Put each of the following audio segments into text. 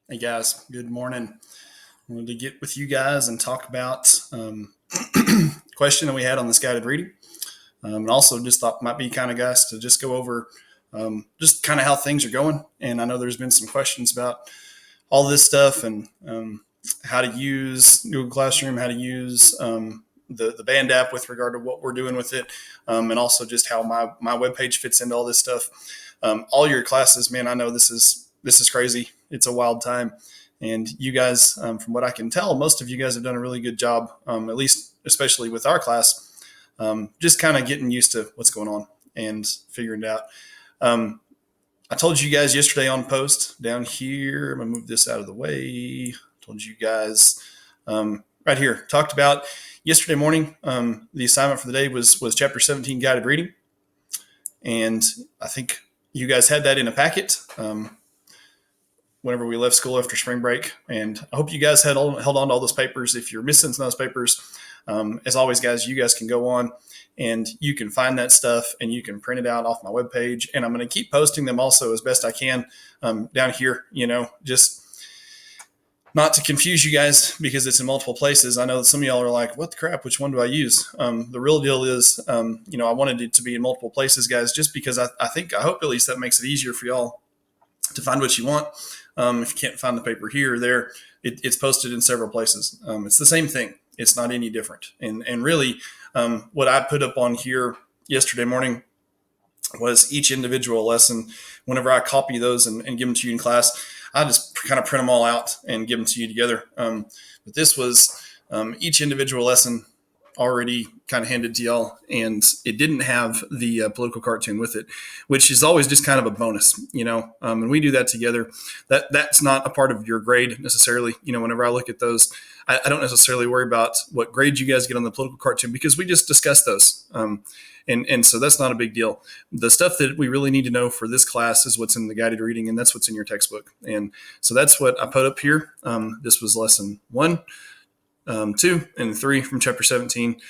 Hey guys, good morning. I wanted to get with you guys and talk about question that we had on this guided reading, and also just thought might be kind of guys to just go over just kind of how things are going. And I know there's been some questions about all this stuff and how to use Google Classroom, how to use the Band app with regard to what we're doing with it, and also just how my webpage fits into all this stuff. All your classes, man, I know this is crazy. It's a wild time. And you guys, from what I can tell, most of you guys have done a really good job, at least especially with our class, just kind of getting used to what's going on and figuring it out. Um, I told you guys yesterday on post down here, I'm going to move this out of the way. I told you guys right here, talked about yesterday morning. The assignment for the day was chapter 17 guided reading. And I think you guys had that in a packet. Whenever we left school after spring break. And I hope you guys held on to all those papers. If you're missing some of those papers, as always, guys, you guys can go on and you can find that stuff and you can print it out off my webpage. And I'm going to keep posting them also as best I can down here, just not to confuse you guys because it's in multiple places. I know that some of y'all are like, what the crap, which one do I use? The real deal is, I wanted it to be in multiple places, guys, just because I hope at least that makes it easier for y'all to find what you want. If you can't find the paper here or there, it's posted in several places. It's the same thing. It's not any different. And really, what I put up on here yesterday morning was each individual lesson. Whenever I copy those and give them to you in class, I just kind of print them all out and give them to you together. But this was each individual lesson already kind of handed to y'all, and it didn't have the political cartoon with it, which is always just kind of a bonus, and we do that together. That's not a part of your grade necessarily. Whenever I look at those, I don't necessarily worry about what grade you guys get on the political cartoon because we just discuss those. And so that's not a big deal. The stuff that we really need to know for this class is what's in the guided reading, and that's what's in your textbook. And so that's what I put up here. This was lesson 1, 2, and 3 from chapter 17.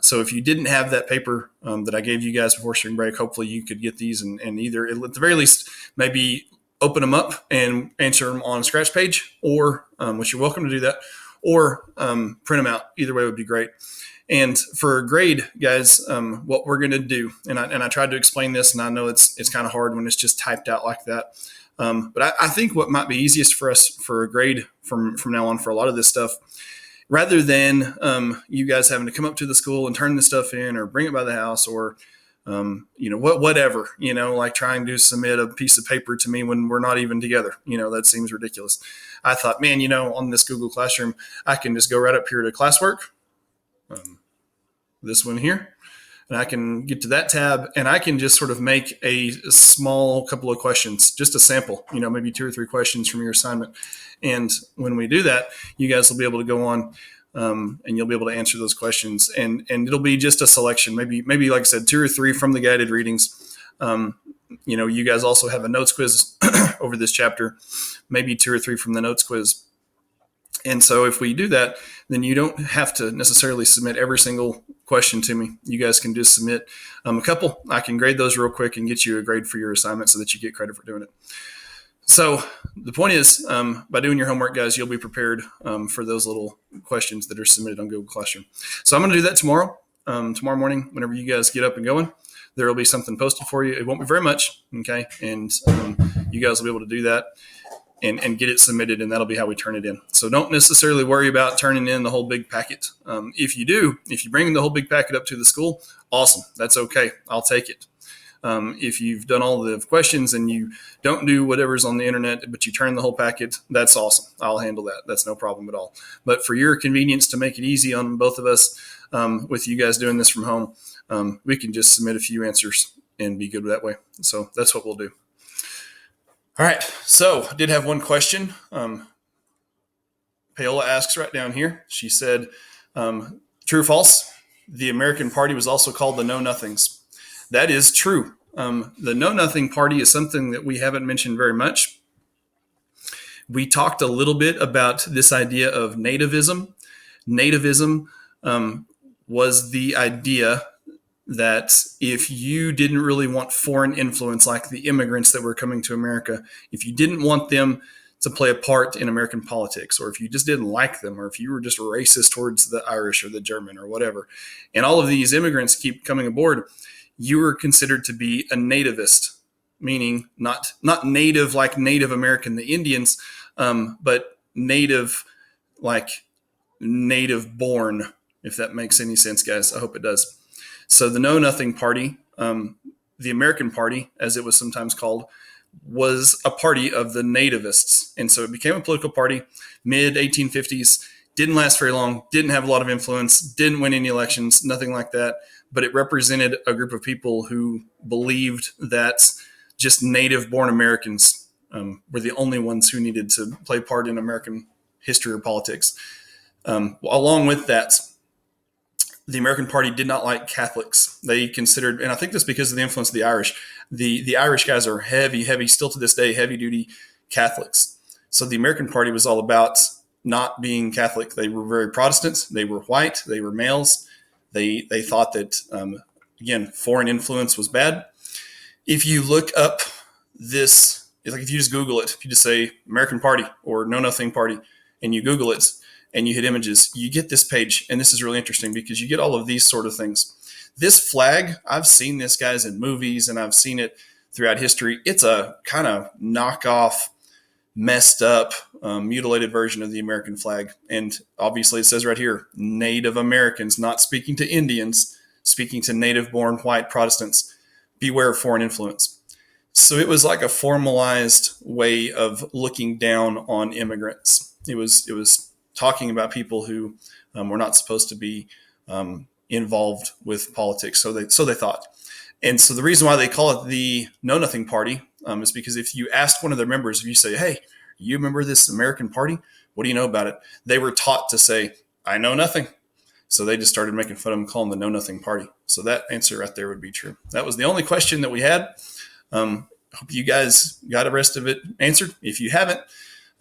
So if you didn't have that paper that I gave you guys before spring break, hopefully you could get these and either at the very least maybe open them up and answer them on a scratch page, or which you're welcome to do that, or print them out. Either way would be great. And for grade, guys, what we're going to do, and I tried to explain this, and I know it's kind of hard when it's just typed out like that. But I think what might be easiest for us for a grade from now on for a lot of this stuff, rather than you guys having to come up to the school and turn the stuff in or bring it by the house or, whatever, like trying to submit a piece of paper to me when we're not even together. That seems ridiculous. I thought, man, on this Google Classroom, I can just go right up here to classwork, this one here, and I can get to that tab and I can just sort of make a small couple of questions, just a sample, maybe 2 or 3 questions from your assignment. And when we do that, you guys will be able to go on and you'll be able to answer those questions. And it'll be just a selection, maybe like I said, 2 or 3 from the guided readings. You guys also have a notes quiz over this chapter, maybe 2 or 3 from the notes quiz. And so if we do that, then you don't have to necessarily submit every single question to me. You guys can just submit a couple. I can grade those real quick and get you a grade for your assignment so that you get credit for doing it. So the point is, by doing your homework, guys, you'll be prepared for those little questions that are submitted on Google Classroom. So I'm going to do that tomorrow. Tomorrow morning, whenever you guys get up and going, there will be something posted for you. It won't be very much, okay? And you guys will be able to do that and get it submitted, and that'll be how we turn it in. So don't necessarily worry about turning in the whole big packet. If you bring the whole big packet up to the school, awesome. That's okay. I'll take it. If you've done all the questions and you don't do whatever's on the internet, but you turn the whole packet, that's awesome. I'll handle that. That's no problem at all. But for your convenience, to make it easy on both of us, with you guys doing this from home, we can just submit a few answers and be good that way. So that's what we'll do. All right. So I did have one question. Paola asks right down here. She said, true or false? The American Party was also called the Know Nothings. That is true. The Know Nothing Party is something that we haven't mentioned very much. We talked a little bit about this idea of nativism. Nativism was the idea that if you didn't really want foreign influence like the immigrants that were coming to America, if you didn't want them to play a part in American politics, or if you just didn't like them, or if you were just racist towards the Irish or the German or whatever, and all of these immigrants keep coming aboard, you were considered to be a nativist, meaning not native like Native American, the Indians, but native like native born, if that makes any sense, guys. I hope it does. So the Know Nothing Party, the American Party, as it was sometimes called, was a party of the nativists. And so it became a political party mid 1850s, didn't last very long, didn't have a lot of influence, didn't win any elections, nothing like that. But it represented a group of people who believed that just native born Americans were the only ones who needed to play part in American history or politics. Along with that, the American Party did not like Catholics. They considered, and I think that's because of the influence of the Irish. The Irish guys are heavy, still to this day, heavy duty Catholics. So the American Party was all about not being Catholic. They were very Protestant. They were white. They were males. They thought that, again, foreign influence was bad. If you look up this, like if you just Google it, if you just say American Party or Know Nothing Party and you Google it, and you hit images, you get this page. And this is really interesting because you get all of these sort of things. This flag, I've seen this, guys, in movies, and I've seen it throughout history. It's a kind of knockoff, messed up, mutilated version of the American flag. And obviously it says right here, Native Americans, not speaking to Indians, speaking to native-born white Protestants. Beware of foreign influence. So it was like a formalized way of looking down on immigrants. It was talking about people who were not supposed to be involved with politics. So they thought. And so the reason why they call it the Know Nothing Party is because if you asked one of their members, if you say, hey, you remember this American Party? What do you know about it? They were taught to say, I know nothing. So they just started making fun of them, calling them the Know Nothing Party. So that answer right there would be true. That was the only question that we had. Hope you guys got the rest of it answered. If you haven't,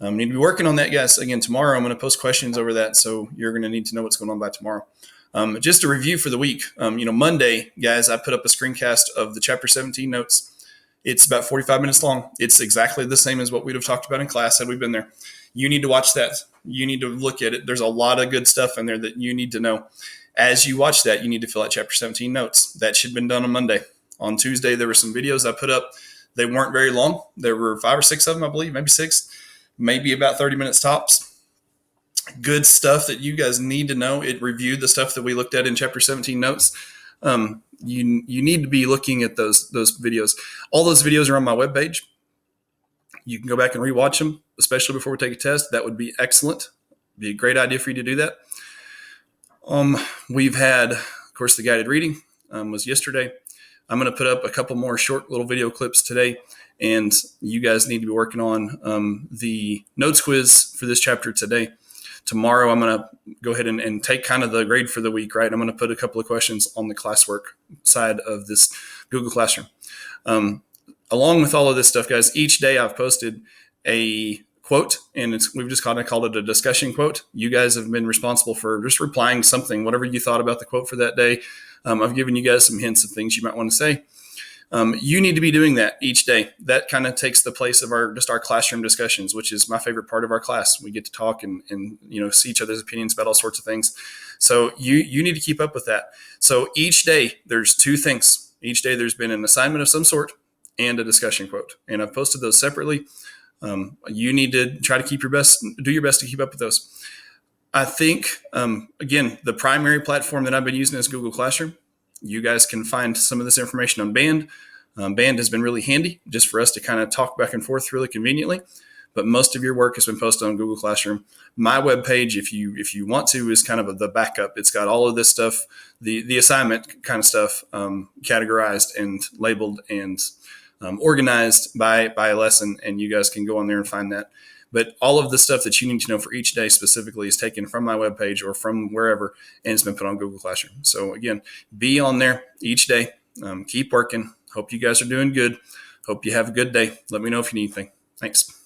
need to be working on that, guys. Again, tomorrow I'm going to post questions over that, so you're going to need to know what's going on by tomorrow. Just a review for the week. Monday, guys, I put up a screencast of the Chapter 17 notes. It's about 45 minutes long. It's exactly the same as what we'd have talked about in class had we been there. You need to watch that. You need to look at it. There's a lot of good stuff in there that you need to know. As you watch that, you need to fill out Chapter 17 notes. That should have been done on Monday. On Tuesday, there were some videos I put up. They weren't very long. There were 5 or 6 of them, I believe, maybe 6. Maybe about 30 minutes tops. Good stuff that you guys need to know. It reviewed the stuff that we looked at in Chapter 17 notes. You need to be looking at those videos. All those videos are on my webpage. You can go back and rewatch them, especially before we take a test. That would be excellent. Be a great idea for you to do that. We've had, of course, the guided reading was yesterday. I'm going to put up a couple more short little video clips today. And you guys need to be working on the notes quiz for this chapter today. Tomorrow, I'm going to go ahead and take kind of the grade for the week, right? I'm going to put a couple of questions on the classwork side of this Google Classroom. Along with all of this stuff, guys, each day I've posted a quote, and we've just kind of called it a discussion quote. You guys have been responsible for just replying to something, whatever you thought about the quote for that day. I've given you guys some hints of things you might want to say. You need to be doing that each day. That kind of takes the place of our classroom discussions, which is my favorite part of our class. We get to talk and see each other's opinions about all sorts of things. So you need to keep up with that. So each day there's 2 things. Each day there's been an assignment of some sort and a discussion quote. And I've posted those separately. You need to try to do your best to keep up with those. I think, again, the primary platform that I've been using is Google Classroom. You guys can find some of this information on Band. Band has been really handy just for us to kind of talk back and forth really conveniently. But most of your work has been posted on Google Classroom. My webpage, if you want to, is kind of the backup. It's got all of this stuff, the assignment kind of stuff, categorized and labeled and organized by a lesson, and you guys can go on there and find that. But all of the stuff that you need to know for each day specifically is taken from my webpage or from wherever, and it's been put on Google Classroom. So again, be on there each day. Keep working. Hope you guys are doing good. Hope you have a good day. Let me know if you need anything. Thanks.